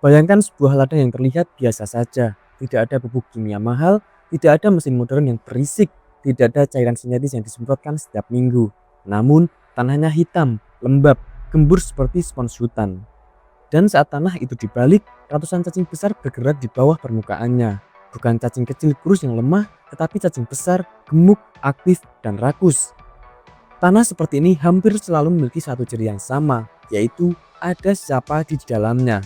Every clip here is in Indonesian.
Bayangkan sebuah ladang yang terlihat biasa saja. Tidak ada pupuk kimia mahal, tidak ada mesin modern yang berisik, tidak ada cairan sintetis yang disemprotkan setiap minggu. Namun, tanahnya hitam, lembab, gembur seperti spons hutan. Dan saat tanah itu dibalik, ratusan cacing besar bergerak di bawah permukaannya. Bukan cacing kecil kurus yang lemah, tetapi cacing besar, gemuk, aktif, dan rakus. Tanah seperti ini hampir selalu memiliki satu ciri yang sama, yaitu ada sisa padi di dalamnya.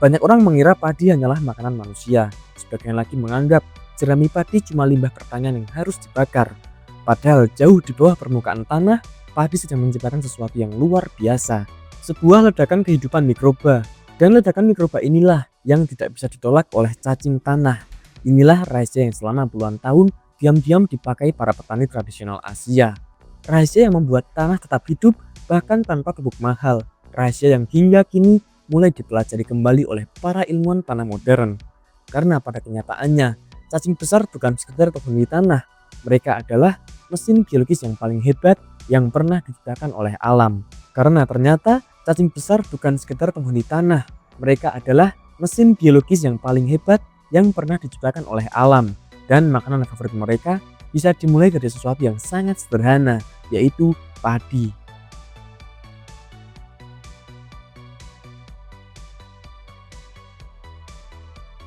Banyak orang mengira padi hanyalah makanan manusia. Sebagian lagi menganggap jerami padi cuma limbah pertanian yang harus dibakar. Padahal jauh di bawah permukaan tanah, padi sedang menciptakan sesuatu yang luar biasa. Sebuah ledakan kehidupan mikroba. Dan ledakan mikroba inilah yang tidak bisa ditolak oleh cacing tanah. Inilah rahasia yang selama puluhan tahun diam-diam dipakai para petani tradisional Asia. Rahasia yang membuat tanah tetap hidup bahkan tanpa pupuk mahal. Rahasia yang hingga kini mulai dipelajari kembali oleh para ilmuwan tanah modern. Karena pada kenyataannya, cacing besar bukan sekedar penghuni tanah. Mereka adalah mesin biologis yang paling hebat yang pernah diciptakan oleh alam. Karena ternyata cacing besar bukan sekedar penghuni tanah. Mereka adalah mesin biologis yang paling hebat yang pernah diciptakan oleh alam. Dan makanan favorit mereka bisa dimulai dari sesuatu yang sangat sederhana, yaitu padi.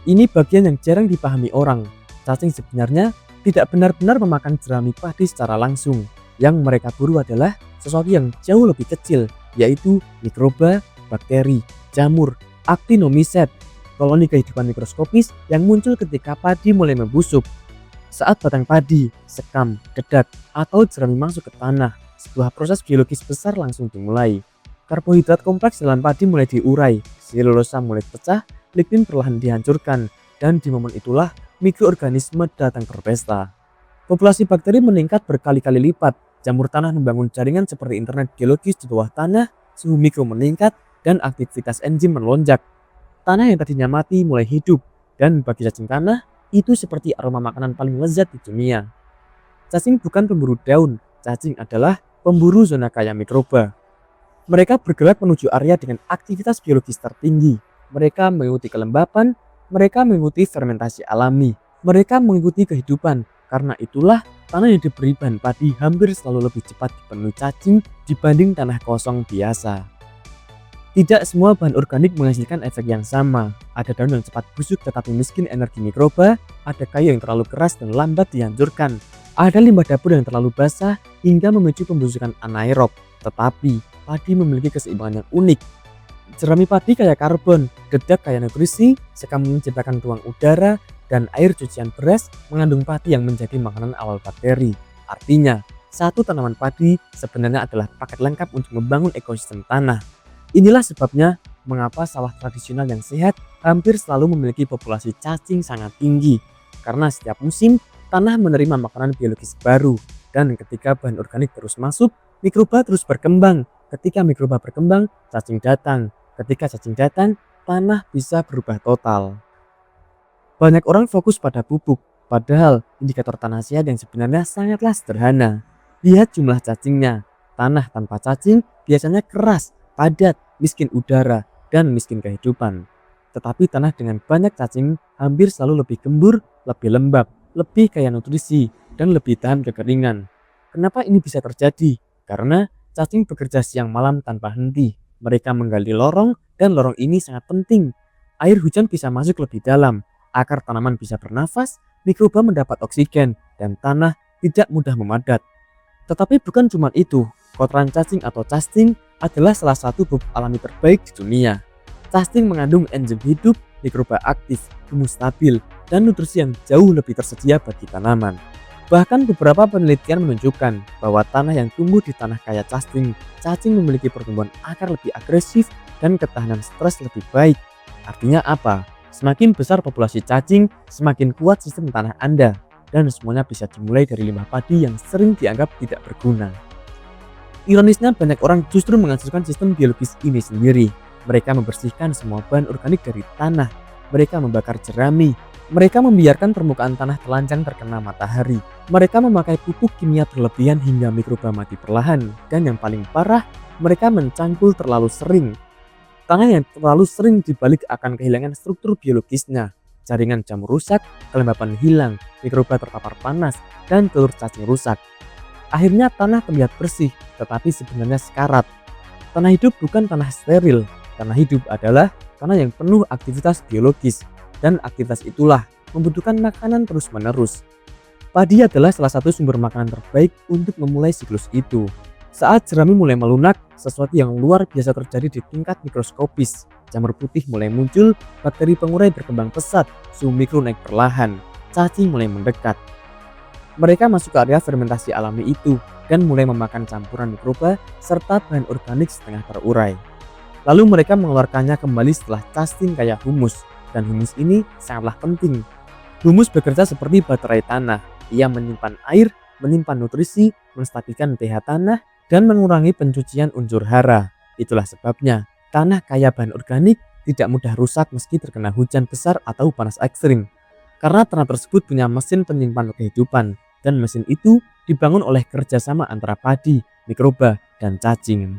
Ini bagian yang jarang dipahami orang. Cacing sebenarnya tidak benar-benar memakan jerami padi secara langsung. Yang mereka buru adalah sesuatu yang jauh lebih kecil, yaitu mikroba, bakteri, jamur, actinomycete, koloni kehidupan mikroskopis yang muncul ketika padi mulai membusuk. Saat batang padi, sekam, dedak, atau jerami masuk ke tanah, sebuah proses biologis besar langsung dimulai. Karbohidrat kompleks dalam padi mulai diurai, selulosa mulai pecah, lignin perlahan dihancurkan, dan di momen itulah mikroorganisme datang berpesta. Populasi bakteri meningkat berkali-kali lipat, jamur tanah membangun jaringan seperti internet geologis di bawah tanah, suhu mikro meningkat, dan aktivitas enzim melonjak. Tanah yang tadinya mati mulai hidup, dan bagi cacing tanah, itu seperti aroma makanan paling lezat di dunia. Cacing bukan pemburu daun, cacing adalah pemburu zona kaya mikroba. Mereka bergerak menuju area dengan aktivitas biologis tertinggi. Mereka mengikuti kelembapan, mereka mengikuti fermentasi alami, mereka mengikuti kehidupan. Karena itulah tanah yang diberi bahan padi hampir selalu lebih cepat dipenuhi cacing dibanding tanah kosong biasa. Tidak semua bahan organik menghasilkan efek yang sama. Ada daun yang cepat busuk tetapi miskin energi mikroba, ada kayu yang terlalu keras dan lambat dihancurkan, ada limbah dapur yang terlalu basah hingga memicu pembusukan anaerob. Tetapi padi memiliki keseimbangan yang unik. Jerami padi kaya karbon, dedak kaya nutrisi, sekam menciptakan ruang udara, dan air cucian beras mengandung padi yang menjadi makanan awal bakteri. Artinya, satu tanaman padi sebenarnya adalah paket lengkap untuk membangun ekosistem tanah. Inilah sebabnya mengapa sawah tradisional yang sehat hampir selalu memiliki populasi cacing sangat tinggi. Karena setiap musim, tanah menerima makanan biologis baru. Dan ketika bahan organik terus masuk, mikroba terus berkembang. Ketika mikroba berkembang, cacing datang. Ketika cacing datang, tanah bisa berubah total. Banyak orang fokus pada pupuk, padahal indikator tanah sehat yang sebenarnya sangatlah sederhana. Lihat jumlah cacingnya. Tanah tanpa cacing biasanya keras, padat, miskin udara, dan miskin kehidupan. Tetapi tanah dengan banyak cacing hampir selalu lebih gembur, lebih lembab, lebih kaya nutrisi, dan lebih tahan kekeringan. Kenapa ini bisa terjadi? Karena cacing bekerja siang malam tanpa henti. Mereka menggali lorong, dan lorong ini sangat penting. Air hujan bisa masuk lebih dalam, akar tanaman bisa bernafas, mikroba mendapat oksigen, dan tanah tidak mudah memadat. Tetapi bukan cuma itu, kotoran cacing atau casting adalah salah satu pupuk alami terbaik di dunia. Casting mengandung enzim hidup, mikroba aktif, humus stabil, dan nutrisi yang jauh lebih tersedia bagi tanaman. Bahkan beberapa penelitian menunjukkan bahwa tanah yang tumbuh di tanah kaya cacing memiliki pertumbuhan akar lebih agresif dan ketahanan stres lebih baik. Artinya apa? Semakin besar populasi cacing, semakin kuat sistem tanah Anda. Dan semuanya bisa dimulai dari limbah padi yang sering dianggap tidak berguna. Ironisnya banyak orang justru menghancurkan sistem biologis ini sendiri. Mereka membersihkan semua bahan organik dari tanah. Mereka membakar jerami. Mereka membiarkan permukaan tanah telanjang terkena matahari. Mereka memakai pupuk kimia berlebihan hingga mikroba mati perlahan. Dan yang paling parah, mereka mencangkul terlalu sering. Tanah yang terlalu sering dibalik akan kehilangan struktur biologisnya. Jaringan jamur rusak, kelembapan hilang, mikroba terpapar panas, dan telur cacing rusak. Akhirnya tanah terlihat bersih, tetapi sebenarnya sekarat. Tanah hidup bukan tanah steril. Tanah hidup adalah tanah yang penuh aktivitas biologis, dan aktivitas itulah membutuhkan makanan terus-menerus. Padi adalah salah satu sumber makanan terbaik untuk memulai siklus itu. Saat jerami mulai melunak, sesuatu yang luar biasa terjadi di tingkat mikroskopis. Jamur putih mulai muncul, bakteri pengurai berkembang pesat, suhu mikro naik perlahan, cacing mulai mendekat. Mereka masuk ke area fermentasi alami itu dan mulai memakan campuran mikroba serta bahan organik setengah terurai. Lalu mereka mengeluarkannya kembali setelah cacing kayak humus, dan humus ini sangatlah penting. Humus bekerja seperti baterai tanah. Ia menyimpan air, menyimpan nutrisi, menstabilkan pH tanah, dan mengurangi pencucian unsur hara. Itulah sebabnya tanah kaya bahan organik tidak mudah rusak meski terkena hujan besar atau panas ekstrim. Karena tanah tersebut punya mesin penyimpan kehidupan, dan mesin itu dibangun oleh kerjasama antara padi, mikroba, dan cacing.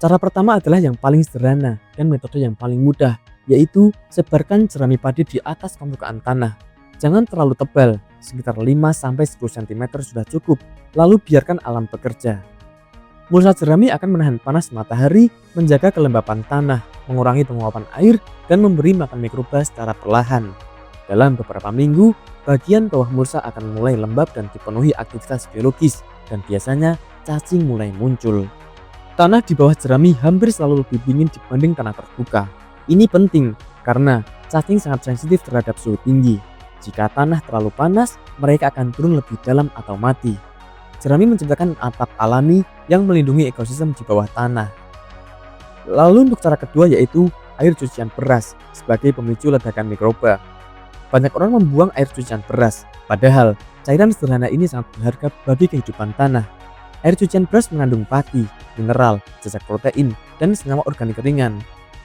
Cara pertama adalah yang paling sederhana dan metode yang paling mudah, yaitu sebarkan jerami padi di atas permukaan tanah. Jangan terlalu tebal, sekitar 5-10 cm sudah cukup, lalu biarkan alam bekerja. Mulsa jerami akan menahan panas matahari, menjaga kelembapan tanah, mengurangi penguapan air, dan memberi makan mikroba secara perlahan. Dalam beberapa minggu, bagian bawah mulsa akan mulai lembab dan dipenuhi aktivitas biologis, dan biasanya cacing mulai muncul. Tanah di bawah jerami hampir selalu lebih dingin dibanding tanah terbuka. Ini penting karena cacing sangat sensitif terhadap suhu tinggi. Jika tanah terlalu panas, mereka akan turun lebih dalam atau mati. Jerami menciptakan atap alami yang melindungi ekosistem di bawah tanah. Lalu untuk cara kedua yaitu air cucian beras sebagai pemicu ledakan mikroba. Banyak orang membuang air cucian beras, padahal cairan sederhana ini sangat berharga bagi kehidupan tanah. Air cucian beras mengandung pati, mineral, jejak protein, dan senyawa organik ringan.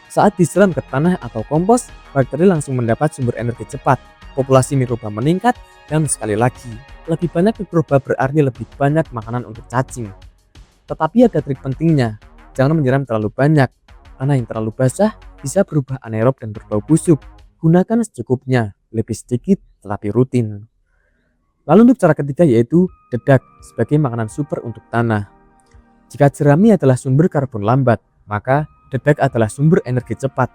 Saat disiram ke tanah atau kompos, bakteri langsung mendapat sumber energi cepat, populasi mikroba meningkat, dan sekali lagi, lebih banyak mikroba berarti lebih banyak makanan untuk cacing. Tetapi ada trik pentingnya, jangan menyiram terlalu banyak. Tanah yang terlalu basah bisa berubah anaerob dan berbau busuk. Gunakan secukupnya, lebih sedikit tetapi rutin. Lalu untuk cara ketiga yaitu dedak sebagai makanan super untuk tanah. Jika jerami adalah sumber karbon lambat, maka dedak adalah sumber energi cepat.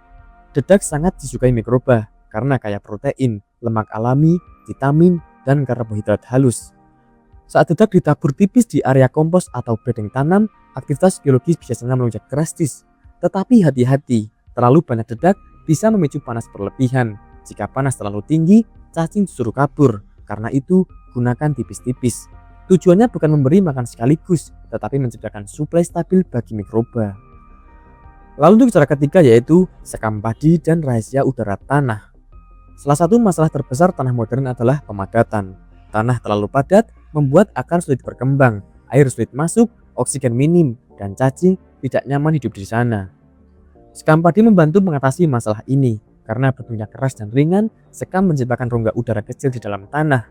Dedak sangat disukai mikroba karena kaya protein, lemak alami, vitamin, dan karbohidrat halus. Saat dedak ditabur tipis di area kompos atau bedeng tanam, aktivitas biologis biasanya melonjak drastis. Tetapi hati-hati, terlalu banyak dedak bisa memicu panas berlebihan. Jika panas terlalu tinggi, cacing justru kabur. Karena itu, gunakan tipis-tipis. Tujuannya bukan memberi makan sekaligus, tetapi menciptakan suplai stabil bagi mikroba. Lalu untuk cara ketiga yaitu sekam padi dan rahasia udara tanah. Salah satu masalah terbesar tanah modern adalah pemadatan. Tanah terlalu padat membuat akar sulit berkembang, air sulit masuk, oksigen minim, dan cacing tidak nyaman hidup di sana. Sekam padi membantu mengatasi masalah ini. Karena bentuknya keras dan ringan, sekam menciptakan rongga udara kecil di dalam tanah.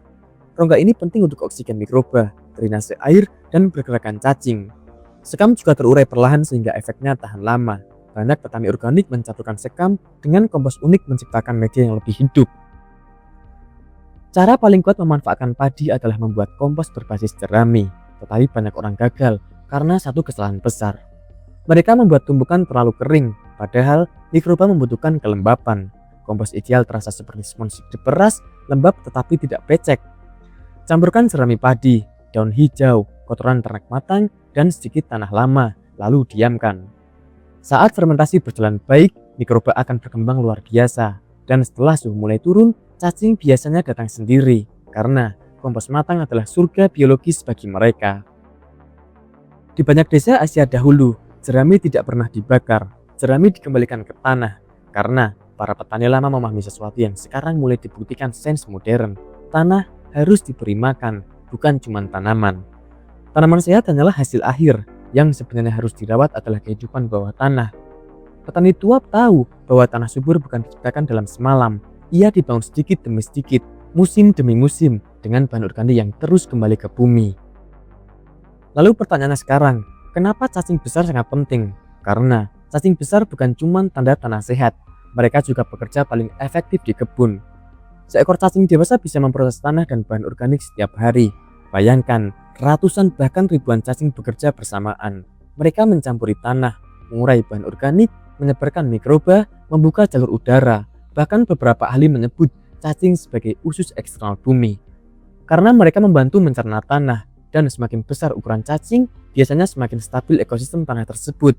Rongga ini penting untuk oksigen mikroba, drainase air, dan pergerakan cacing. Sekam juga terurai perlahan sehingga efeknya tahan lama. Banyak petani organik mencampurkan sekam dengan kompos unik menciptakan media yang lebih hidup. Cara paling kuat memanfaatkan padi adalah membuat kompos berbasis jerami. Tetapi banyak orang gagal karena satu kesalahan besar. Mereka membuat tumbukan terlalu kering, padahal mikroba membutuhkan kelembapan. Kompos ideal terasa seperti spons diperas, lembab tetapi tidak becek. Campurkan jerami padi, daun hijau, kotoran ternak matang, dan sedikit tanah lama, lalu diamkan. Saat fermentasi berjalan baik, mikroba akan berkembang luar biasa. Dan setelah suhu mulai turun, cacing biasanya datang sendiri, karena kompos matang adalah surga biologis bagi mereka. Di banyak desa Asia dahulu, jerami tidak pernah dibakar. Jerami dikembalikan ke tanah karena para petani lama memahami sesuatu yang sekarang mulai dibuktikan sains modern. Tanah harus diberi makan, bukan cuma tanaman. Tanaman sehat hanyalah hasil akhir. Yang sebenarnya harus dirawat adalah kehidupan bawah tanah. Petani tua tahu bahwa tanah subur bukan diciptakan dalam semalam. Ia dibangun sedikit demi sedikit, musim demi musim, dengan bahan organik yang terus kembali ke bumi. Lalu pertanyaannya sekarang, kenapa cacing besar sangat penting? Karena cacing besar bukan cuma tanda tanah sehat, mereka juga bekerja paling efektif di kebun. Seekor cacing dewasa bisa memproses tanah dan bahan organik setiap hari. Bayangkan, ratusan bahkan ribuan cacing bekerja bersamaan. Mereka mencampuri tanah, mengurai bahan organik, menyebarkan mikroba, membuka jalur udara. Bahkan beberapa ahli menyebut cacing sebagai usus eksternal bumi. Karena mereka membantu mencerna tanah, dan semakin besar ukuran cacing, biasanya semakin stabil ekosistem tanah tersebut.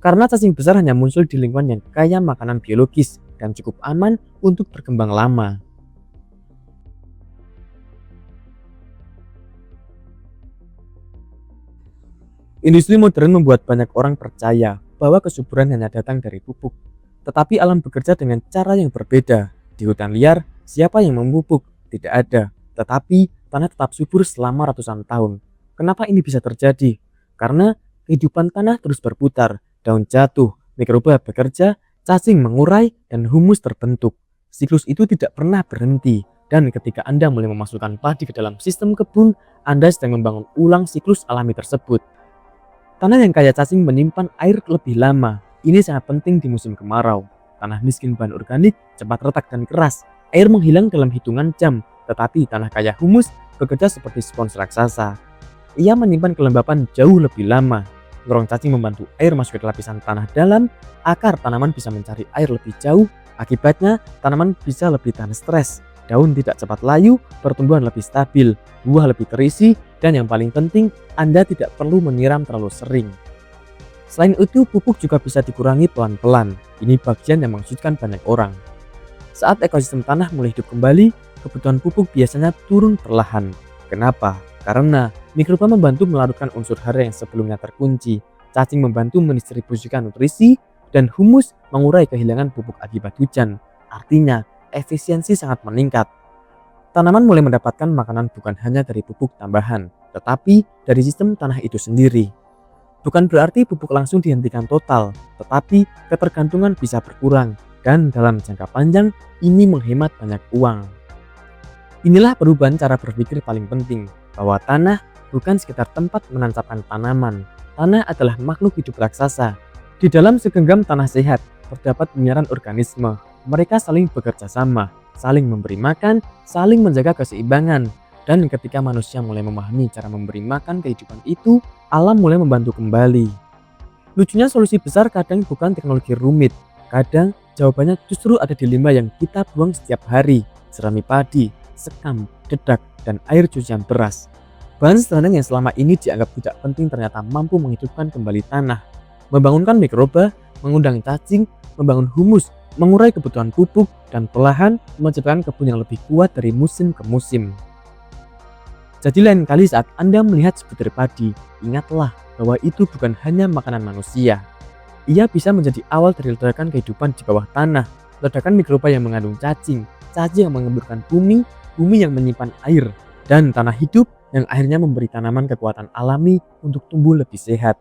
Karena cacing besar hanya muncul di lingkungan yang kaya makanan biologis dan cukup aman untuk berkembang lama. Industri modern membuat banyak orang percaya bahwa kesuburan hanya datang dari pupuk. Tetapi alam bekerja dengan cara yang berbeda. Di hutan liar, siapa yang memupuk? Tidak ada. Tetapi tanah tetap subur selama ratusan tahun. Kenapa ini bisa terjadi? Karena kehidupan tanah terus berputar. Daun jatuh, mikroba bekerja, cacing mengurai, dan humus terbentuk. Siklus itu tidak pernah berhenti. Dan ketika Anda mulai memasukkan padi ke dalam sistem kebun, Anda sedang membangun ulang siklus alami tersebut. Tanah yang kaya cacing menyimpan air lebih lama. Ini sangat penting di musim kemarau. Tanah miskin bahan organik cepat retak dan keras. Air menghilang dalam hitungan jam, tetapi tanah kaya humus bekerja seperti spons raksasa. Ia menyimpan kelembapan jauh lebih lama. Lorong cacing membantu air masuk ke lapisan tanah dalam. Akar tanaman bisa mencari air lebih jauh. Akibatnya, tanaman bisa lebih tahan stres. Daun tidak cepat layu, pertumbuhan lebih stabil, buah lebih terisi, dan yang paling penting, Anda tidak perlu menyiram terlalu sering. Selain itu, pupuk juga bisa dikurangi pelan-pelan. Ini bagian yang mengejutkan banyak orang. Saat ekosistem tanah mulai hidup kembali, kebutuhan pupuk biasanya turun perlahan. Kenapa? Karena mikroba membantu melarutkan unsur hara yang sebelumnya terkunci, cacing membantu mendistribusikan nutrisi, dan humus mengurai kehilangan pupuk akibat hujan. Artinya, efisiensi sangat meningkat. Tanaman mulai mendapatkan makanan bukan hanya dari pupuk tambahan, tetapi dari sistem tanah itu sendiri. Bukan berarti pupuk langsung dihentikan total, tetapi ketergantungan bisa berkurang, dan dalam jangka panjang ini menghemat banyak uang. Inilah perubahan cara berpikir paling penting, bahwa tanah bukan sekedar tempat menancapkan tanaman. Tanah adalah makhluk hidup raksasa. Di dalam segenggam tanah sehat, terdapat miliaran organisme. Mereka saling bekerja sama, saling memberi makan, saling menjaga keseimbangan. Dan ketika manusia mulai memahami cara memberi makan kehidupan itu, alam mulai membantu kembali. Lucunya solusi besar kadang bukan teknologi rumit. Kadang jawabannya justru ada di limbah yang kita buang setiap hari. Jerami padi, sekam, dedak, dan air cucian beras. Bahan sederhana yang selama ini dianggap tidak penting ternyata mampu menghidupkan kembali tanah. Membangunkan mikroba, mengundang cacing, membangun humus, mengurai kebutuhan pupuk, dan perlahan menciptakan kebun yang lebih kuat dari musim ke musim. Jadi lain kali saat Anda melihat sebutir padi, ingatlah bahwa itu bukan hanya makanan manusia. Ia bisa menjadi awal dari ledakan kehidupan di bawah tanah, ledakan mikroba yang mengandung cacing, cacing yang mengemburkan bumi, bumi yang menyimpan air, dan tanah hidup yang akhirnya memberi tanaman kekuatan alami untuk tumbuh lebih sehat.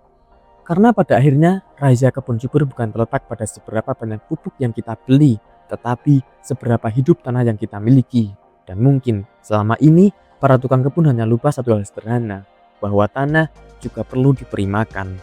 Karena pada akhirnya, rahasia kebun subur bukan terletak pada seberapa banyak pupuk yang kita beli, tetapi seberapa hidup tanah yang kita miliki. Dan mungkin selama ini, para tukang kebun hanya lupa satu hal sederhana, bahwa tanah juga perlu diberi makan.